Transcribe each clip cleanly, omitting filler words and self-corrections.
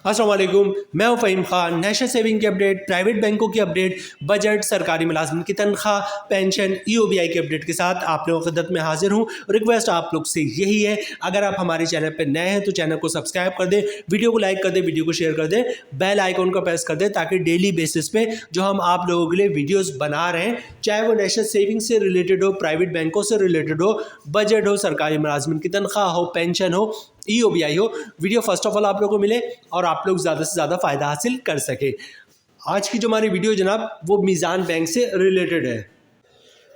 अस्सलाम वालेकुम, मैं हूं फ़हीम खान। नेशनल सेविंग की अपडेट, प्राइवेट बैंकों की अपडेट, बजट, सरकारी मुलाजमिन की तनख्वाह, पेंशन, EOBI की अपडेट के साथ आप लोगों की खिदमत में हाजिर हूं। रिक्वेस्ट आप लोग से यही है, अगर आप हमारे चैनल पर नए हैं तो चैनल को सब्सक्राइब कर दें, वीडियो को लाइक कर दें, वीडियो को शेयर कर दें, बेल आइकॉन को प्रेस कर दें ताकि डेली बेसिस पे जो हम आप लोगों के लिए वीडियोस बना रहे हैं, चाहे वो नेशनल सेविंग से रिलेटेड हो, प्राइवेट बैंकों से रिलेटेड हो, बजट हो, सरकारी मुलाजमिन की तनख्वाह हो, पेंशन हो, EOBI हो, वीडियो फर्स्ट ऑफ ऑल आप लोगों को मिले और आप लोग ज़्यादा से ज़्यादा फ़ायदा हासिल कर सके। आज की जो हमारी वीडियो जनाब वो मीज़ान बैंक से रिलेटेड है।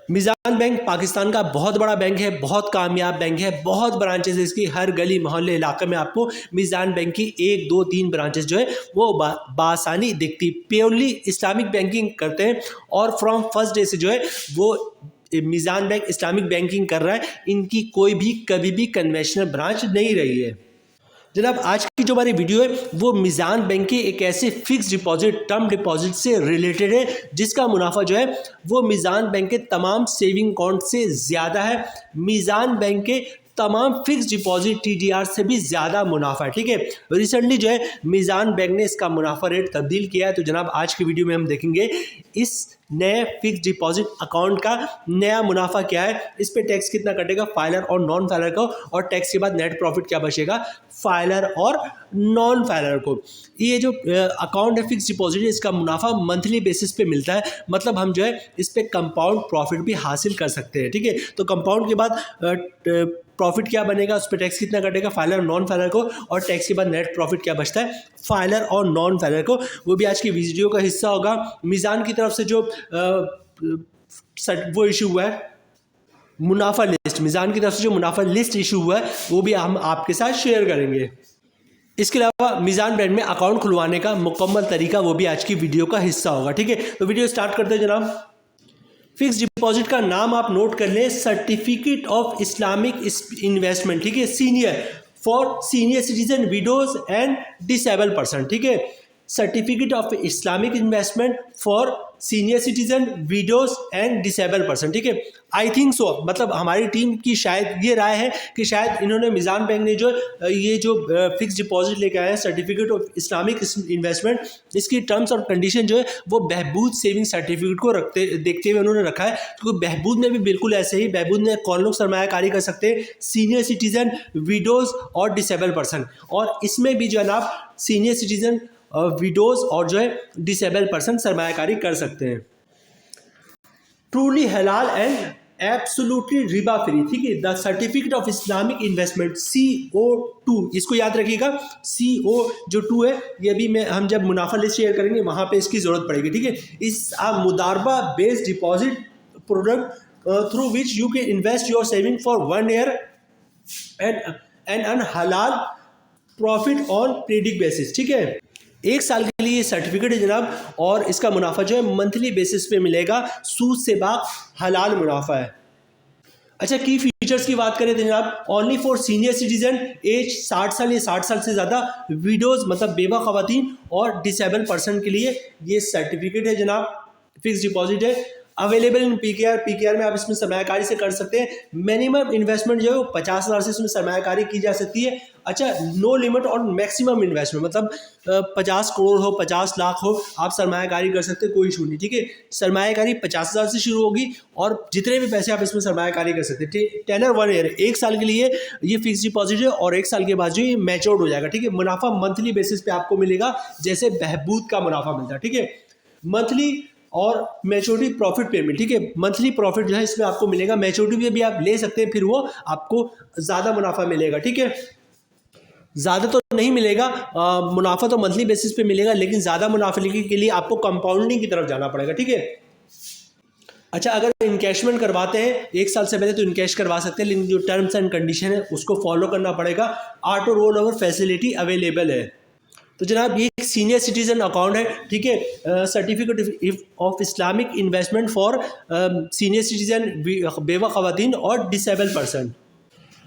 मीज़ान बैंक पाकिस्तान का बहुत बड़ा बैंक है, बहुत कामयाब बैंक है, बहुत ब्रांचेस है इसकी, हर गली मोहल्ले इलाके में आपको मीज़ान बैंक की 1 2 3 ब्रांचेस जो है वो बासानी दिखती। प्योरली इस्लामिक बैंकिंग करते हैं और फ्रॉम फर्स्ट डे से जो है वो मीज़ान बैंक इस्लामिक बैंकिंग कर रहा है। इनकी कोई भी कभी भी कन्वेंशनल ब्रांच नहीं रही है। जनाब आज की जो हमारी वीडियो है वो मीज़ान बैंक के एक ऐसे फिक्स डिपॉजिट, टर्म डिपॉजिट से रिलेटेड है जिसका मुनाफा जो है वो मीज़ान बैंक के तमाम सेविंग अकाउंट से ज़्यादा है। मीज़ान बैंक के तमाम फिक्स डिपॉजिट TDR से भी ज़्यादा मुनाफा है। ठीक है, रिसेंटली जो है मीज़ान बैंक ने इसका मुनाफा रेट तब्दील किया है। तो जनाब आज की वीडियो में हम देखेंगे इस नए फिक्स डिपॉजिट अकाउंट का नया मुनाफा क्या है, इस पे टैक्स कितना कटेगा फाइलर और नॉन फाइलर को, और टैक्स के बाद नेट प्रॉफिट क्या बचेगा फाइलर और नॉन फाइलर को। ये जो अकाउंट है फिक्स डिपॉजिट, इसका मुनाफा मंथली बेसिस पे मिलता है, मतलब हम जो है इस पे कंपाउंड प्रॉफिट भी हासिल कर सकते हैं। ठीक है, तो कंपाउंड के बाद प्रॉफिट क्या बनेगा, उस पर टैक्स कितना कटेगा फाइलर और नॉन फाइलर को, और टैक्स के बाद नेट प्रॉफिट क्या बचता है फाइलर और नॉन फाइलर को, वो भी आज की वीडियो का हिस्सा होगा। मीज़ान की तरफ से जो वो इशू हुआ है मुनाफा लिस्ट, मीज़ान की तरफ से जो मुनाफा लिस्ट इशू हुआ है वो भी हम आपके साथ शेयर करेंगे। इसके अलावा मीज़ान बैंक में अकाउंट खुलवाने का मुकम्मल तरीका वो भी आज की वीडियो का हिस्सा होगा। ठीक है, तो वीडियो स्टार्ट करते हैं जनाब। फिक्स डिपॉजिट का नाम आप नोट कर लें, सर्टिफिकेट ऑफ इस्लामिक इन्वेस्टमेंट। ठीक है, senior for senior citizen, widows and disable person. ठीक है, certificate of Islamic investment for senior citizen, widows and disable person. ठीक है, आई थिंक सो, मतलब हमारी टीम की शायद ये राय है कि शायद इन्होंने मीज़ान बैंक ने जो ये जो फिक्स डिपॉजिट लेके आए हैं सर्टिफिकेट ऑफ इस्लामिक इन्वेस्टमेंट, इसकी टर्म्स और कंडीशन जो है वो बहबूद सेविंग सर्टिफिकेट को देखते हुए उन्होंने रखा है। क्योंकि बहबूद में भी बिल्कुल ऐसे ही, बहबूद में कौन लोग सरमायाकारी कर सकते हैं, सीनियर सिटीजन, विडोज और डिसेबल पर्सन, और इसमें भी जो है ना सीनियर सिटीजन, विडोज और जो है डिसेबल पर्सन सरमायाकारी कर सकते हैं। ट्रूली हलाल एंड एब्सोल्युटली रिबा फ्री। ठीक है, the certificate of Islamic investment CO2, इसको याद रखिएगा, CO जो 2 है ये भी हम जब मुनाफा लिस्ट शेयर करेंगे वहां पे इसकी जरूरत पड़ेगी। ठीक है, इस मुदारबा based deposit product through which you can invest your saving for 1 year and earn हलाल प्रॉफिट ऑन प्रेडिक्ट बेसिस। ठीक है, 1 साल के लिए ये सर्टिफिकेट है जनाब, और इसका मुनाफा जो है मंथली बेसिस पे मिलेगा, सूद से बाक हलाल मुनाफा है। अच्छा, की फीचर्स की बात करें तो जनाब, only for senior citizen age 60 साल या 60 साल से ज़्यादा, विडोज मतलब बेवा खवातीन और डिसेबल पर्सन के लिए ये सर्टिफिकेट है जनाब, फिक्स डिपॉजिट है। अवेलेबल इन PKR में आप इसमें सरमायाकारी से कर सकते हैं। मिनिमम इन्वेस्टमेंट जो है वो 50,000 से इसमें सरमायाकारी की जा सकती है। अच्छा, नो लिमिट और मैक्सिमम इन्वेस्टमेंट, मतलब 50 करोड़ हो, 50 लाख हो, आप सरमायाकारी कर सकते हैं, कोई इशू नहीं। ठीक है, सरमायाकारी 50,000 से शुरू होगी और जितने भी पैसे आप इसमें सरमायाकारी कर सकते हैं। टेनर 1 ईयर, 1 साल के लिए ये फिक्स डिपॉजिट है, और 1 साल के बाद जो ये मैच्योर्ड हो जाएगा। ठीक है, मुनाफा मंथली बेसिस पे आपको मिलेगा, जैसे बहबूद का मुनाफा मिलता है। ठीक है, मंथली और मैच्योरिटी प्रॉफिट पेमेंट। ठीक है, मंथली प्रॉफिट जो है इसमें आपको मिलेगा, मैच्योरिटी भी आप ले सकते हैं, फिर वो आपको ज़्यादा मुनाफा मिलेगा। ठीक है, ज़्यादा तो नहीं मिलेगा, मुनाफा तो मंथली बेसिस पे मिलेगा, लेकिन ज़्यादा मुनाफे के लिए आपको कंपाउंडिंग की तरफ जाना पड़ेगा। ठीक है, अच्छा, अगर इनकैशमेंट करवाते हैं 1 साल से पहले तो इनकैश करवा सकते हैं, लेकिन जो टर्म्स एंड कंडीशन है उसको फॉलो करना पड़ेगा। Auto roll over facility available है। तो जनाब ये एक सीनियर सिटीजन अकाउंट है। ठीक है, certificate of Islamic investment for senior citizen, बेवा खवातीन और डिसेबल पर्सन।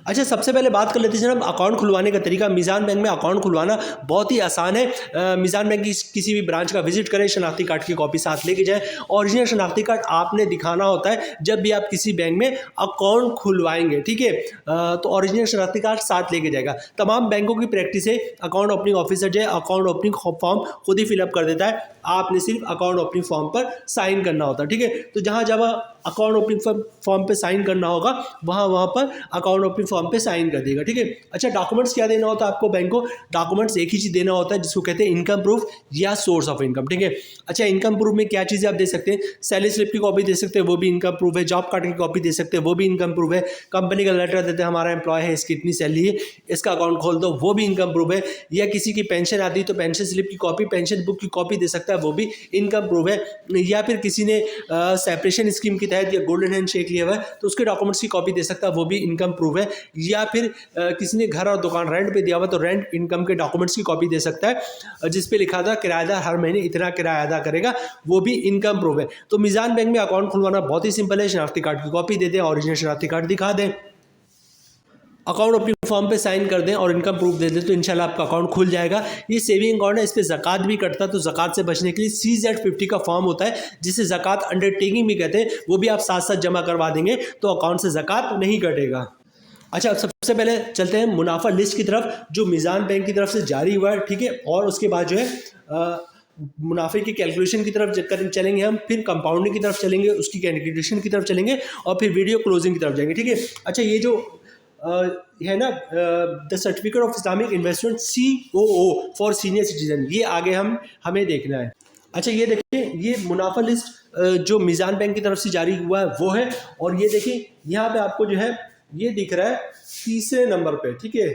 अच्छा, सबसे पहले बात कर लेते हैं जनाब अकाउंट खुलवाने का तरीका। मीज़ान बैंक में अकाउंट खुलवाना बहुत ही आसान है। मीज़ान बैंक की किसी भी ब्रांच का विजिट करें, शनाख्ती कार्ड की कॉपी साथ लेके जाएं। ओरिजिनल शनाख्ती कार्ड आपने दिखाना होता है जब भी आप किसी बैंक में अकाउंट खुलवाएंगे, ठीक है। तो ओरिजिनल शनाख्ती कार्ड साथ लेके जाएगा। तमाम बैंकों की प्रैक्टिस है, अकाउंट ओपनिंग ऑफिसर जो है अकाउंट ओपनिंग फॉर्म खुद ही फिलअप कर देता है, आपने सिर्फ अकाउंट ओपनिंग फॉर्म पर साइन करना होता है, ठीक है। तो जहाँ जब अकाउंट ओपनिंग फॉर्म पे साइन करना होगा वहाँ पर अकाउंट ओपनिंग फॉर्म पे साइन कर देगा, ठीक है। अच्छा, डॉक्यूमेंट्स क्या देना होता है आपको बैंक को? डॉक्यूमेंट्स एक ही चीज़ देना होता है जिसको कहते हैं इनकम प्रूफ या सोर्स ऑफ इनकम, ठीक है। अच्छा, इनकम प्रूफ में क्या चीज़ें आप दे सकते हैं? सैलरी स्लिप की कॉपी दे सकते हैं, वो भी इनकम प्रूफ है। जॉब कार्ड की कॉपी दे सकते हैं, वो भी इनकम प्रूफ है। कंपनी का लेटर देते हैं, हमारा एम्प्लॉय है, इसकी इतनी सैलरी है, इसका अकाउंट खोल दो, वो भी इनकम प्रूफ है। या किसी की पेंशन आती है तो पेंशन स्लिप की कॉपी, पेंशन बुक की कॉपी दे सकता है, वो भी इनकम प्रूफ है। या फिर किसी ने सेपरेशन स्कीम के तहत या गोल्डन हैंड शेक लिया हुआ है तो उसके डॉक्यूमेंट्स की कॉपी दे सकता है, वो भी इनकम प्रूफ है। या फिर किसी ने घर और दुकान रेंट पे दिया हुआ तो रेंट इनकम के डॉक्यूमेंट्स की कॉपी दे सकता है, जिस पे लिखा था किराएदार हर महीने इतना किराया अदा करेगा, वो भी इनकम प्रूफ है। तो मीज़ान बैंक में अकाउंट खुलवाना बहुत ही सिंपल है। शनाख्ती कार्ड की कॉपी दे दें, ओरिजिनल शनाख्ती कार्ड दिखा दें, अकाउंट अपनी फॉर्म पे साइन कर दें और इनकम प्रूफ दे दें, तो इंशाल्लाह आपका अकाउंट खुल जाएगा। ये सेविंग अकाउंट है, इस पे ज़कात भी कटता है, तो ज़कात से बचने के लिए CZ50 का फॉर्म होता है जिसे ज़कात अंडरटेकिंग भी कहते हैं, वो भी आप साथ साथ जमा करवा देंगे तो अकाउंट से ज़कात नहीं कटेगा। अच्छा, सबसे पहले चलते हैं मुनाफा लिस्ट की तरफ जो मीज़ान बैंक की तरफ से जारी हुआ है, ठीक है। और उसके बाद जो है मुनाफे की कैलकुलेशन की तरफ चलेंगे हम, फिर कंपाउंडिंग की तरफ चलेंगे, उसकी कैलकुलेशन की तरफ चलेंगे और फिर वीडियो क्लोजिंग की तरफ जाएंगे, ठीक है। अच्छा, ये जो है ना the certificate of Islamic investment COO for senior citizen, ये आगे हमें देखना है। अच्छा, ये देखिए, ये मुनाफा लिस्ट जो मीज़ान बैंक की तरफ से जारी हुआ है वो है। और ये देखिए यहाँ पे आपको जो है ये दिख रहा है तीसरे नंबर पे, ठीक है,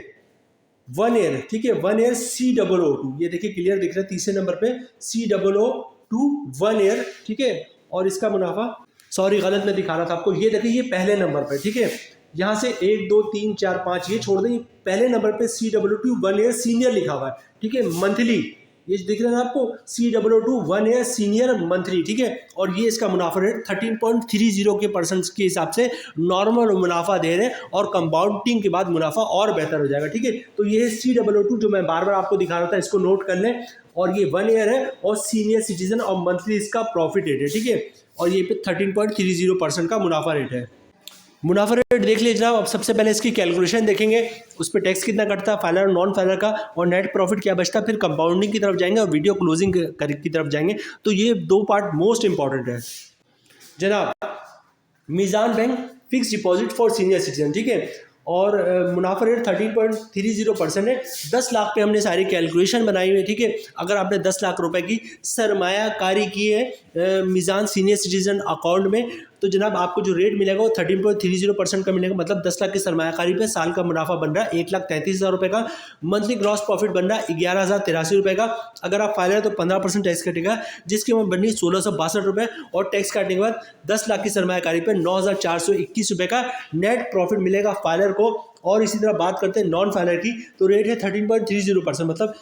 1 ईयर, ठीक है, 1 ईयर COO2, ये देखिए क्लियर दिख रहा है तीसरे नंबर पे COO2 1 ईयर, ठीक है। और इसका मुनाफा, सॉरी गलत मैं दिखा रहा था आपको, ये देखिए ये पहले नंबर पे, ठीक है। यहाँ से 1 2 3 4 5 ये छोड़ दें, पहले नंबर पे COO2 1 ईयर सीनियर लिखा हुआ है, ठीक है, मंथली, ये दिख रहा है आपको COO2 1 ईयर सीनियर मंथली, ठीक है। और ये इसका मुनाफा रेट 13.30 के परसेंट के हिसाब से नॉर्मल मुनाफा दे रहे हैं और कंपाउंडिंग के बाद मुनाफा और बेहतर हो जाएगा, ठीक है। तो ये COO2 जो मैं बार बार आपको दिखा रहा था, इसको नोट कर लें। और ये 1 ईयर है और सीनियर सिटीजन और मंथली इसका प्रॉफिट रेट है, ठीक है। और ये पे 13.30% का मुनाफा रेट है। मुनाफा रेट देख लीजिए जनाब। अब सबसे पहले इसकी कैलकुलेशन देखेंगे, उस पर टैक्स कितना कटता है, फाइनल और नॉन फाइनल का, और नेट प्रॉफिट क्या बचता है। फिर कंपाउंडिंग की तरफ जाएंगे और वीडियो क्लोजिंग की तरफ जाएंगे। तो ये 2 पार्ट मोस्ट इंपॉर्टेंट है जनाब। Meezan bank fix deposit for senior citizen, ठीक है। और मुनाफा रेट 13.30% है। 10 लाख पे हमने सारी कैलकुलेशन बनाई हुई है, ठीक है। अगर आपने 10 लाख रुपए की सरमायाकारी की है मीज़ान सीनियर सिटीजन अकाउंट में, तो जनाब आपको जो रेट मिलेगा वो 13.30% का मिलेगा। मतलब 10 लाख की सरमायाकारी पे साल का मुनाफा बन रहा है 1,33,000 रुपये का। मंथली ग्रॉस प्रॉफिट बन रहा है 11,083 रुपये का। अगर आप फाइल है तो 15% टैक्स कटेगा, जिसकी अमाउंट बननी 1,662 रुपये। और टैक्स काटने के बाद 10 लाख की सरमायाकारी पे 9,421 रुपये का नेट प्रॉफिट मिलेगा फाइलर को। और इसी तरह बात करते हैं नॉन फाइलर की, तो रेट है 13.30%। मतलब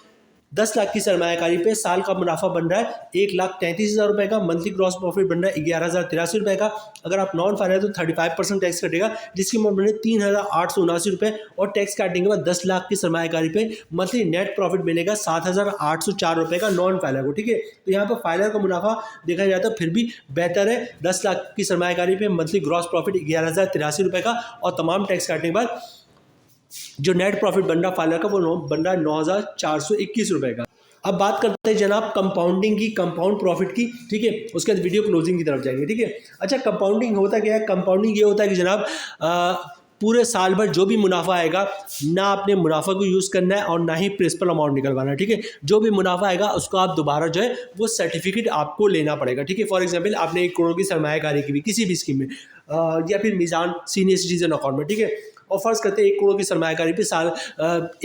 10 लाख की सरमायाकारी पे साल का मुनाफा बन रहा है 1,33,000 रुपये का। मंथली ग्रॉस प्रॉफिट बन रहा है 11,083 रुपये का। अगर आप नॉन फाइनल तो 35% टैक्स कटेगा, जिसकी अमाउंट बने 3,879 रुपये। और टैक्स काटने के बाद 10 लाख की सरमायाकारी पे मंथली नेट प्रॉफिट मिलेगा 7,804 रुपये का नॉन फाइनल को, ठीक है। तो यहाँ पर फाइनल का मुनाफा देखा जाए तो फिर भी बेहतर है। 10 लाख की सरमायाकारी पे मंथली ग्रॉस प्रॉफिट 11,083 रुपये का, और तमाम टैक्स काटने के बाद जो नेट प्रॉफिट बन रहा फाइलर का वो बन रहा है 9,421 रुपये का। अब बात करते हैं जनाब कंपाउंडिंग की, कंपाउंड प्रॉफिट की, ठीक है। उसके बाद वीडियो क्लोजिंग की तरफ जाएंगे, ठीक है। अच्छा, कंपाउंडिंग होता क्या है? कंपाउंडिंग ये होता है कि जनाब पूरे साल भर जो भी मुनाफा आएगा ना आपने मुनाफा को यूज़ करना है और ना ही प्रिंसिपल अमाउंट निकलवाना है, ठीक है। जो भी मुनाफा आएगा उसको आप दोबारा जो है वो सर्टिफिकेट आपको लेना पड़ेगा, ठीक है। फॉर एग्जांपल आपने 1 करोड़ की सरमायाकारी की भी किसी भी स्कीम में या फिर मीज़ान सीनियर सिटीजन अकाउंट में, ठीक है। और फर्ज करते हैं 1 करोड़ की सरमायाकारी पे साल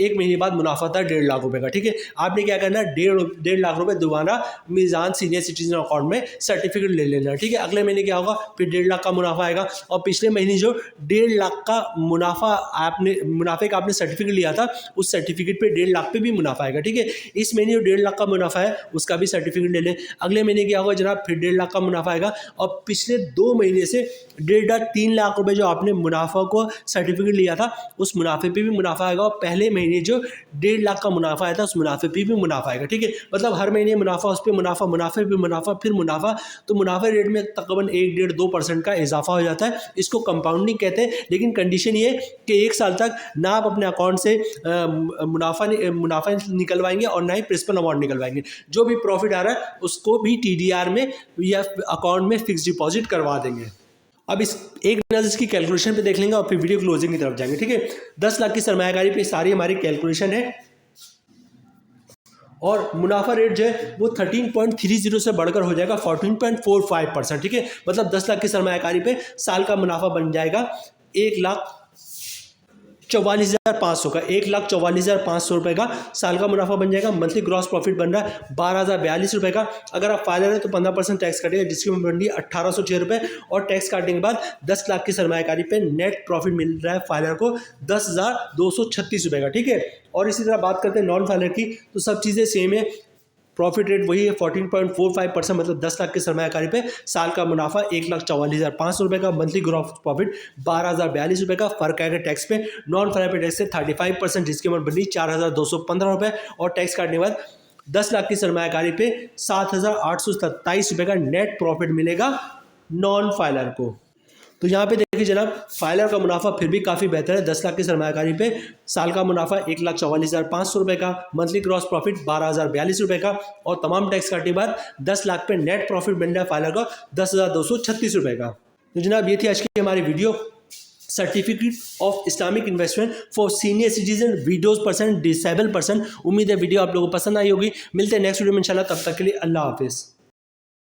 1 महीने बाद मुनाफा था 1.5 लाख रुपए का, ठीक है। आपने क्या करना है, 1.5 लाख रुपए दोबारा मीज़ान सीनियर सिटीजन अकाउंट में सर्टिफिकेट ले लेना है, ठीक है। अगले महीने क्या होगा, फिर 1.5 लाख का मुनाफा आएगा। और पिछले महीने जो 1.5 लाख का मुनाफे का आपने सर्टिफिकेट लिया था, उस सर्टिफिकेट पे 1.5 लाख पे भी मुनाफा आएगा, ठीक है। इस महीने जो 1.5 लाख का मुनाफा है उसका भी सर्टिफिकेट ले लें। अगले महीने क्या होगा जनाब, फिर 1.5 लाख का मुनाफा आएगा। और पिछले 2 महीने से 1.5 3 लाख रुपए जो आपने मुनाफा को सर्टिफिकेट लिया था उस मुनाफे पे भी मुनाफा आएगा, और पहले महीने जो 1.5 लाख का मुनाफा आया था उस मुनाफे पे भी मुनाफा आएगा। ठीक है, मतलब हर महीने मुनाफा, उस पर मुनाफा, मुनाफे पे मुनाफा, फिर मुनाफा। तो मुनाफे रेट में तकरीबन 1-1.5-2% का इजाफा हो जाता है। इसको कंपाउंडिंग कहते हैं। लेकिन कंडीशन ये कि 1 साल तक ना आप अपने अकाउंट से मुनाफा निकलवाएंगे और ना ही प्रिंसिपल अमाउंट निकलवाएंगे। जो भी प्रॉफिट आ रहा है उसको भी TDR में या अकाउंट में फिक्स डिपॉजिट करवा देंगे। अब इस एक नज़र इसकी कैलकुलेशन पे देख लेंगे और फिर वीडियो क्लोजिंग की तरफ जाएंगे। ठीक है, 10 लाख की सरमायाकारी पे सारी हमारी कैलकुलेशन है, और मुनाफा रेट जो है वो 13.30 से बढ़कर हो जाएगा 14.45%। ठीक है, मतलब 10 लाख की सरमायाकारी पे साल का मुनाफा बन जाएगा 1,44,500 का, 1,44,500 रुपये का साल का मुनाफा बन जाएगा। मंथली ग्रॉस प्रॉफिट बन रहा है 12,042 रुपये का। अगर आप फाइलर है तो 15% टैक्स कटेगा, जिसकी बन रही है 1,806 रुपये, और टैक्स काटने के बाद 10 लाख की सरमायाकारी पे नेट प्रॉफिट मिल रहा है फाइलर को 10,236 रुपये का। ठीक है, और इसी तरह बात करते हैं नॉन फाइलर की, तो सब चीज़ें सेम है। प्रॉफिट रेट वही है 14.45%, मतलब 10 लाख की सरमायाकारी पे साल का मुनाफा 1,44,500 रुपये का, मंथली ग्रॉस प्रॉफिट 12,042 रुपये का। फर्क आएगा टैक्स पे, नॉन फाइलर पे टैक्स से 35%, जिसकी अमाउंट बनी 4,215 रुपये, और टैक्स काटने के बाद 10 लाख की सरमायाकारी पे 7,827 रुपये का नेट प्रॉफिट मिलेगा नॉन फाइलर को। तो यहाँ पे देखिए जनाब, फाइलर का मुनाफा फिर भी काफ़ी बेहतर है। 10 लाख की सरमायाकारी पे साल का मुनाफा 1,44,500 रुपये का, मंथली ग्रॉस प्रॉफिट 12,042 रुपये का, और तमाम टैक्स काटने के बाद 10 लाख पे नेट प्रॉफिट बन रहा है फाइलर का 10,236 रुपये का। तो जनाब ये थी आज की हमारी video, certificate of Islamic investment for senior citizen, widows person, disable person. उम्मीद है वीडियो आप लोगों को पसंद आई होगी। मिलते हैं नेक्स्ट वीडियो में इंशाल्लाह, तब तक के लिए अल्लाह हाफिज़।